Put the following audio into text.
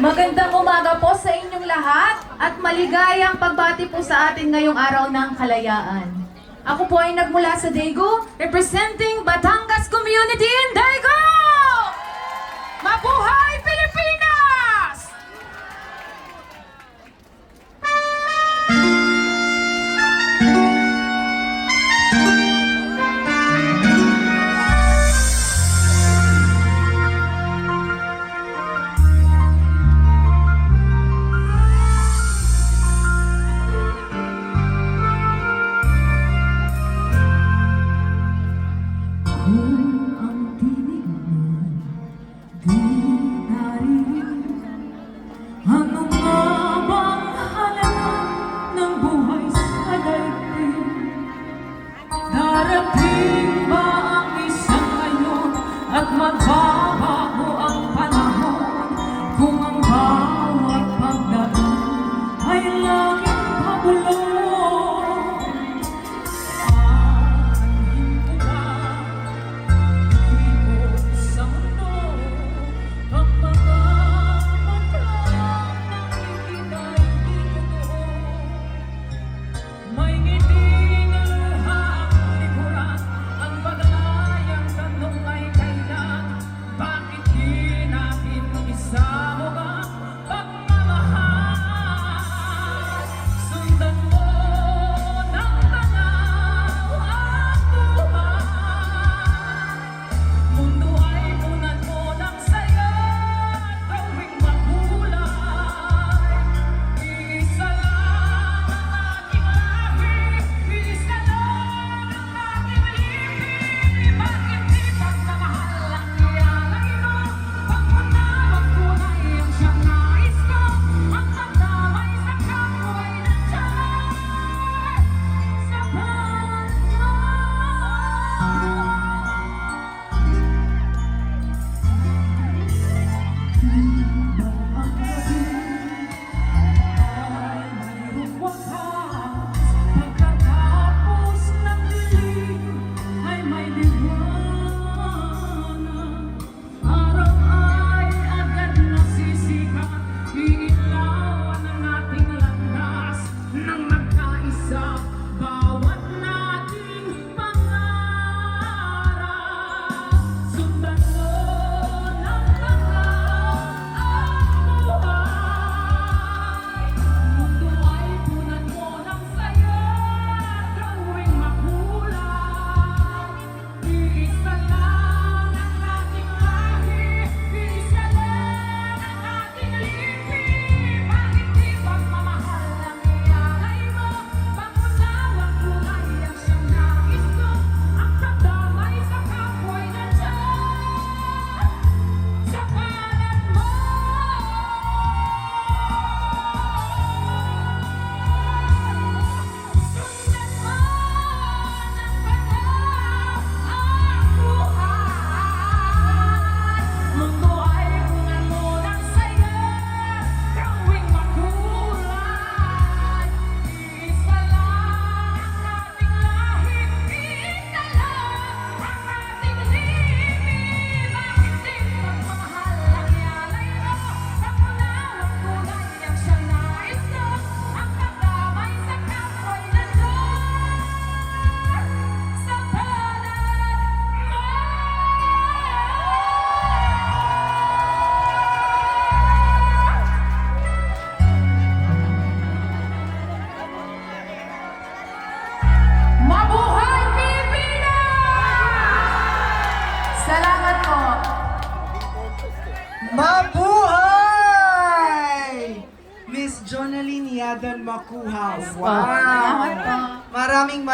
Magandang umaga po sa inyong lahat at maligayang pagbati po sa atin ngayong araw ng kalayaan. Ako po ay nagmula sa Daegu, representing Batangas Community in Daegu! Mabuhay Pilipinas! Ano nga bang halaga ng buhay sa daigdig? Darating ba ang isang ngayon at magbabago ang panahon? Kung ang bawat pagdaan ay laging pabulong, aanhin ko ba ibig sa mundo ang mga may ngiting ang luha ang likuran, ang bagayang tanong ay kailan, bakit di natin isama ba pagmamahal? Sundan mo ng tanaw ang buhay, mundo ay punan mo ng saya, gawing makulay. Isa lang ang ating lahi, isa lang ang ating lipi. Bakit di pagmamahal ang iyalay mo? Pagpatawag ko na iyong siyang nais ko, ang pagdamay sa kapwa'y nandiyan sa balat mo. Ang gabi ay mayroong wakas, pagkatapos ng dilim ay may liwanag. Araw ay agad nasisikat, iilawan ang ating landas nang magkaisa bawat nating pangarap. Sundan mo ng tanaw ang buhay, mundo ay punan mo ng saya, gawing makulay. Iisa lang ang ating lahi, isa lang ang ating lipi. Bakit di pagmamahal ang iyalay mo? Pangunawang kulay ang siyang nais ko, ang pagdamay sa kapwa'y nandiyan sa balat mo. Sundan mo ng tanaw ang buhay, mundo ay punan mo ng saya, gawing makulay. Isa lang ang ating lahi, isa lang ang ating lipi. Bakit di pagmamahal ang iyalay mo? Pangunawang kulay ang siyang nais ko, ang pagdamay sa kapwa'y nandiyan sa balat mo. Mabuhay Pilipinas! Salamat po. Mabuhay! Miss Jonaline Yadan Makuhaw. Salamat po. Maraming